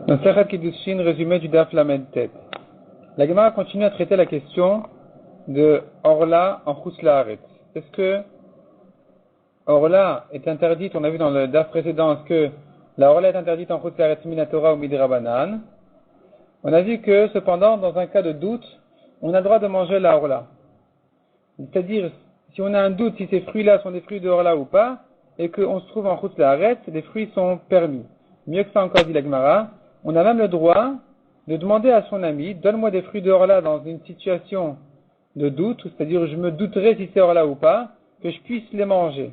Masechet Kiddushin, résumé du Daf Lamed Tet. La Gemara continue à traiter la question de Orla en Chutz La'aretz. Est-ce que Orla est interdite? On a vu dans le Daf précédent, est-ce que la Orla est interdite en Chutz La'aretz Minatora ou Midrabanan? On a vu que, cependant, dans un cas de doute, on a le droit de manger la Orla. C'est-à-dire, si on a un doute si ces fruits-là sont des fruits de Orla ou pas, et qu'on se trouve en Chutz La'aretz, les fruits sont permis. Mieux que ça encore, dit la Gemara, on a même le droit de demander à son ami, donne-moi des fruits de Orla dans une situation de doute, c'est-à-dire je me douterai si c'est Orla ou pas, que je puisse les manger.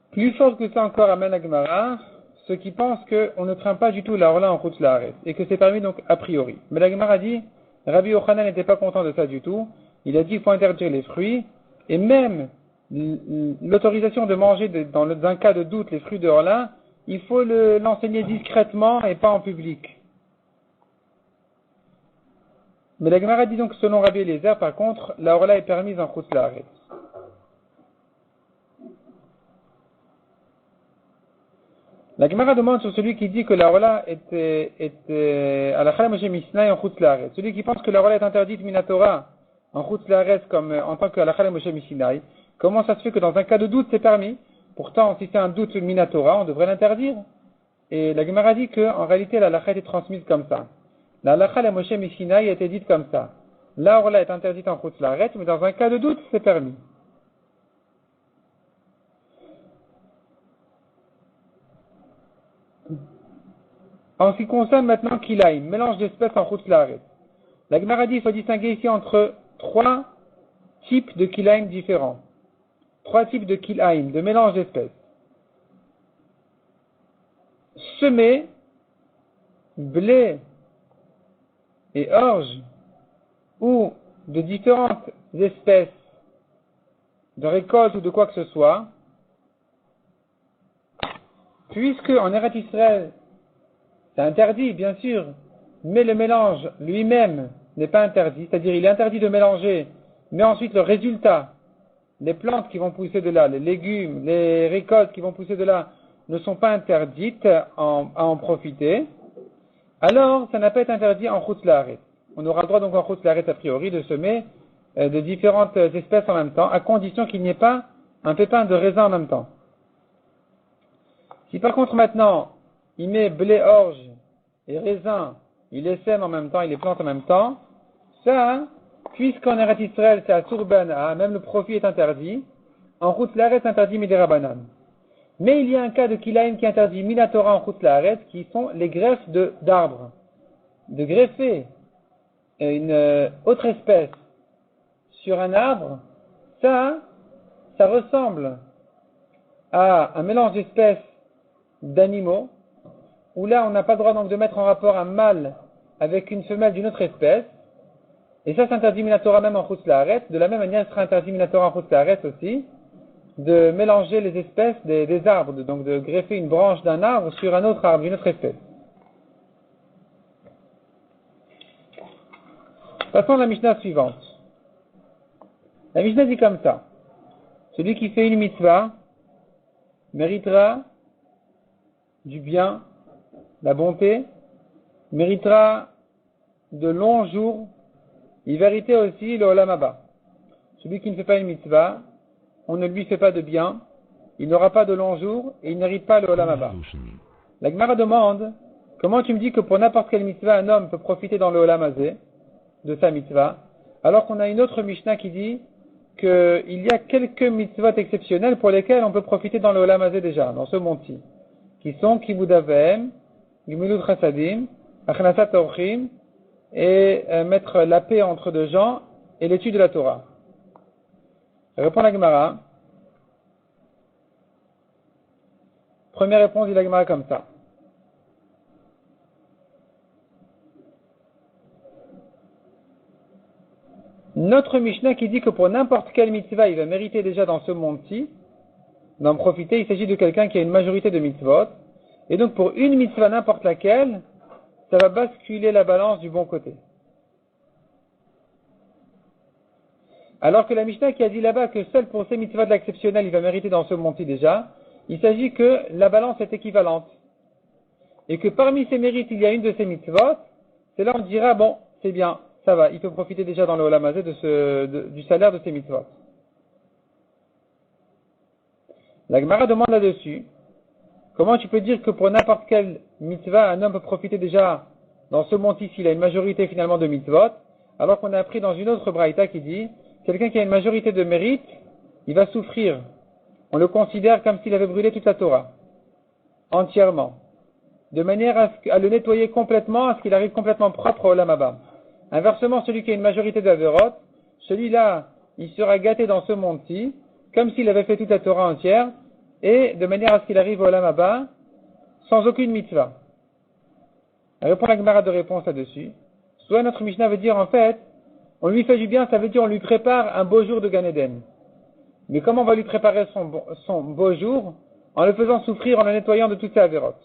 Plus fort que ça encore amène la Gemara, ceux qui pensent qu'on ne craint pas du tout la Orla en Chutz La'aretz, et que c'est permis donc a priori. Mais la Gemara dit, Rabbi Yochanan n'était pas content de ça du tout, il a dit qu'il faut interdire les fruits, et même l'autorisation de manger dans un cas de doute les fruits de Orla, il faut l'enseigner discrètement et pas en public. Mais la Gemara dit donc que selon Rabbi Eliezer, par contre, la Orla est permise en Chutz La'aretz. La Gemara demande sur celui qui dit que la Orla était à la Chala Moshe Mishnah en Chutz La'aretz. Celui qui pense que la Orla est interdite Minatora en Chutz La'aretz comme en tant que la Chala Moshe Mishnah, comment ça se fait que dans un cas de doute c'est permis? Pourtant, si c'est un doute Minatora, on devrait l'interdire. Et la Gemara dit qu'en réalité, la halakha était transmise comme ça. La halakha, la Moshe Mishinai, a été dite comme ça. La Orla est interdite en Chutz La'aretz, mais dans un cas de doute, c'est permis. En ce qui concerne maintenant Kilaim, mélange d'espèces en Chutz La'aretz. La Gemara dit qu'il faut distinguer ici entre trois types de Kilaim différents. Trois types de Kilaim, de mélange d'espèces. Semer, blé et orge, ou de différentes espèces de récoltes ou de quoi que ce soit, puisque en Eretz Israël, c'est interdit, bien sûr, mais le mélange lui-même n'est pas interdit, c'est-à-dire il est interdit de mélanger, mais ensuite le résultat, les plantes qui vont pousser de là, les légumes, les récoltes qui vont pousser de là, ne sont pas interdites à en profiter, alors ça n'a pas été interdit en Chutz La'aretz. On aura le droit donc en Chutz La'aretz a priori de semer de différentes espèces en même temps, à condition qu'il n'y ait pas un pépin de raisin en même temps. Si par contre maintenant, il met blé, orge et raisin, il les sème en même temps, il les plante en même temps, ça, puisqu'en Eretz Israël c'est à Surbana, même le profit est interdit, en Chutz La'aretz interdit Midirabanan. Mais il y a un cas de Kilaim qui interdit Minatora en Chutz La'aretz, qui sont les greffes d'arbres. De greffer une autre espèce sur un arbre, ça ressemble à un mélange d'espèces d'animaux, où là on n'a pas le droit donc de mettre en rapport un mâle avec une femelle d'une autre espèce, et ça s'interdit Minatora même en Chutz La'aretz. De la même manière, il sera interdit Minatora en Chutz La'aretz aussi, de mélanger les espèces des arbres, donc de greffer une branche d'un arbre sur un autre arbre, d'une autre espèce. Passons à la Mishnah suivante. La Mishnah dit comme ça: celui qui fait une mitzvah méritera du bien, la bonté, méritera de longs jours, et vérité aussi le Olam Haba. Celui qui ne fait pas une mitzvah, on ne lui fait pas de bien, il n'aura pas de longs jours et il n'hérite pas le Olam Haba. La Gemara demande, comment tu me dis que pour n'importe quelle mitzvah un homme peut profiter dans le Olam Hazé de sa mitzvah, alors qu'on a une autre Mishnah qui dit qu'il y a quelques mitzvot exceptionnelles pour lesquelles on peut profiter dans le Olam Hazé déjà, dans ce monde-ci, qui sont Kibud Avem, Gimilut Chasadim, Achnasat Orchim, et mettre la paix entre deux gens et l'étude de la Torah. Répond la Gemara. Première réponse, dit la Gemara comme ça. Notre Mishnah qui dit que pour n'importe quelle mitzvah, il va mériter déjà dans ce monde-ci d'en profiter. Il s'agit de quelqu'un qui a une majorité de mitzvot. Et donc pour une mitzvah, n'importe laquelle, ça va basculer la balance du bon côté. Alors que la Mishnah qui a dit là-bas que seul pour ces mitzvahs de l'exceptionnel, il va mériter dans ce monde-ci déjà, il s'agit que la balance est équivalente. et que parmi ses mérites il y a une de ces mitzvot, c'est là on dira bon, c'est bien, ça va, il peut profiter déjà dans le Olam Hazé du salaire de ces mitzvot. La Gemara demande là-dessus, comment tu peux dire que pour n'importe quelle mitzvah, un homme peut profiter déjà dans ce monde-ci s'il a une majorité finalement de mitzvot, alors qu'on a appris dans une autre braïta qui dit, quelqu'un qui a une majorité de mérite, il va souffrir. On le considère comme s'il avait brûlé toute la Torah, entièrement, de manière à le nettoyer complètement, à ce qu'il arrive complètement propre au Olam Haba. Inversement, celui qui a une majorité d'Averot, celui-là, il sera gâté dans ce monde-ci, comme s'il avait fait toute la Torah entière, et de manière à ce qu'il arrive au Olam Haba, sans aucune mitzvah. Elle répond la Gemara de réponse là-dessus. Soit notre Mishnah veut dire, en fait, on lui fait du bien, ça veut dire on lui prépare un beau jour de Gan Eden. Mais comment on va lui préparer son beau jour? En le faisant souffrir, en le nettoyant de toutes ses avérotes.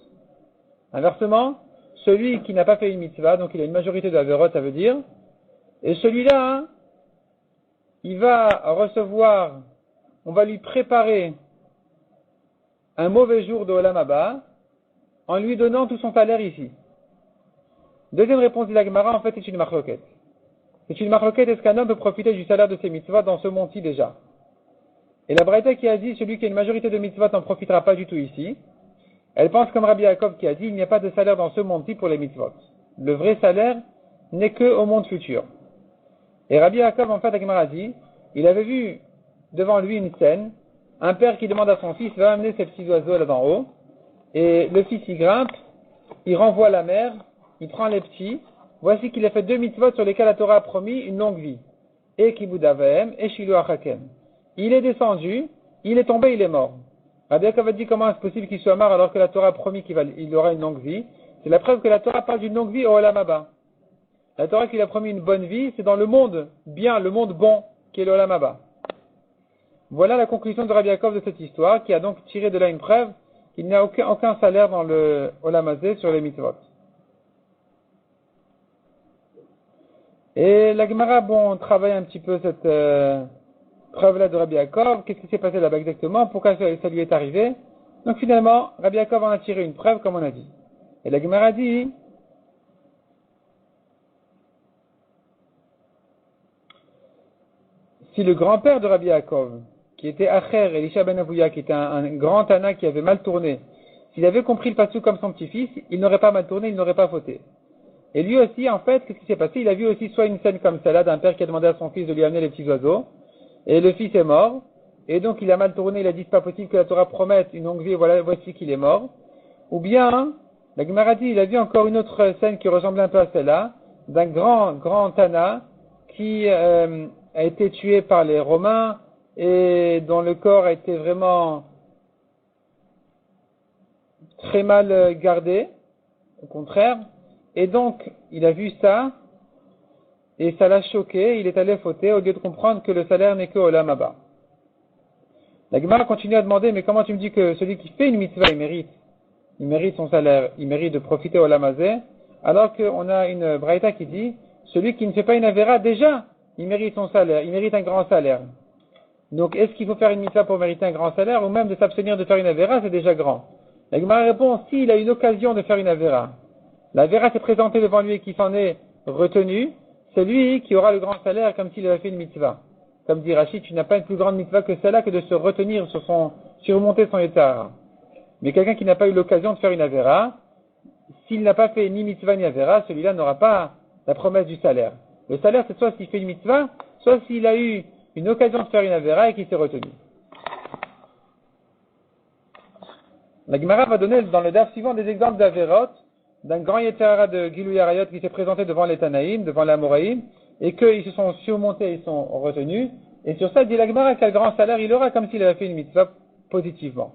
Inversement, celui qui n'a pas fait une mitzvah, donc il a une majorité d'avérotes, ça veut dire, et celui-là, hein, il va recevoir, on va lui préparer un mauvais jour de Olam Haba, en lui donnant tout son salaire ici. Deuxième réponse de la Gemara, en fait, c'est une marloquette. C'est une marloquette, est-ce qu'un homme peut profiter du salaire de ses mitzvahs dans ce monde-ci déjà? Et la Braïta qui a dit, celui qui a une majorité de mitzvahs n'en profitera pas du tout ici. Elle pense comme Rabbi Yaakov qui a dit, il n'y a pas de salaire dans ce monde-ci pour les mitzvot. Le vrai salaire n'est que au monde futur. Et Rabbi Yaakov, en fait, la Gemara dit, il avait vu devant lui une scène, un père qui demande à son fils, va amener ces petits oiseaux là d'en haut, et le fils y grimpe, il renvoie la mère, il prend les petits, voici qu'il a fait 2 mitzvot sur lesquels la Torah a promis une longue vie. Et Kibud Avahem, et Shilu Achakem. Il est descendu, il est tombé, il est mort. Rabbi Yaakov a dit comment est-ce possible qu'il soit mort alors que la Torah a promis qu'il aura une longue vie. C'est la preuve que la Torah parle d'une longue vie au Olam Haba. La Torah qu'il a promis une bonne vie, c'est dans le monde bien, le monde bon, qui est le Olam Haba. Voilà la conclusion de Rabbi Yaakov de cette histoire, qui a donc tiré de là une preuve qu'il n'y a aucun salaire dans le Olam Hazé sur les mitzvot. Et la Gemara, bon, travaille un petit peu cette preuve-là de Rabbi Yaakov. Qu'est-ce qui s'est passé là-bas exactement? Pourquoi ça lui est arrivé? Donc finalement, Rabbi Yaakov en a tiré une preuve, comme on a dit. Et la Gemara dit, si le grand-père de Rabbi Yaakov, qui était Acher, Elisha ben Avouya, qui était un grand Tana qui avait mal tourné, s'il avait compris le passage comme son petit-fils, il n'aurait pas mal tourné, il n'aurait pas fauté. Et lui aussi, en fait, qu'est-ce qui s'est passé? Il a vu aussi soit une scène comme celle-là d'un père qui a demandé à son fils de lui amener les petits oiseaux, et le fils est mort, et donc il a mal tourné, il a dit c'est pas possible que la Torah promette une longue vie, et voilà, voici qu'il est mort. Ou bien, la Gemara dit, il a vu encore une autre scène qui ressemblait un peu à celle-là, d'un grand Tana qui a été tué par les Romains, et dont le corps a été vraiment très mal gardé, au contraire. Et donc, il a vu ça, et ça l'a choqué, il est allé fauter, au lieu de comprendre que le salaire n'est que au Olam Haba. La Gemara continue à demander, mais comment tu me dis que celui qui fait une mitzvah, il mérite son salaire, il mérite de profiter au Olam Hazé, alors qu'on a une braïta qui dit, celui qui ne fait pas une avéra, déjà, il mérite son salaire, il mérite un grand salaire. Donc, est-ce qu'il faut faire une mitzvah pour mériter un grand salaire, ou même de s'abstenir de faire une avéra, c'est déjà grand? La Gemara répond, s'il a une occasion de faire une avéra, la Vera s'est présentée devant lui et qui s'en est retenu, c'est lui qui aura le grand salaire comme s'il avait fait une mitzvah. Comme dit Rachid, tu n'as pas une plus grande mitzvah que celle-là que de se retenir surmonter son état. Mais quelqu'un qui n'a pas eu l'occasion de faire une avera, s'il n'a pas fait ni mitzvah ni avera, celui-là n'aura pas la promesse du salaire. Le salaire, c'est soit s'il fait une mitzvah, soit s'il a eu une occasion de faire une avera et qu'il s'est retenu. La Gemara va donner dans le daf suivant des exemples d'averot, d'un grand Yetzirah de Gilou Yarayot qui s'est présenté devant les Tanaïm, devant les Amoraïm, et qu'ils se sont surmontés, ils sont retenus. Et sur ça, dit la Gemara, quel grand salaire il aura comme s'il avait fait une mitzvah positivement.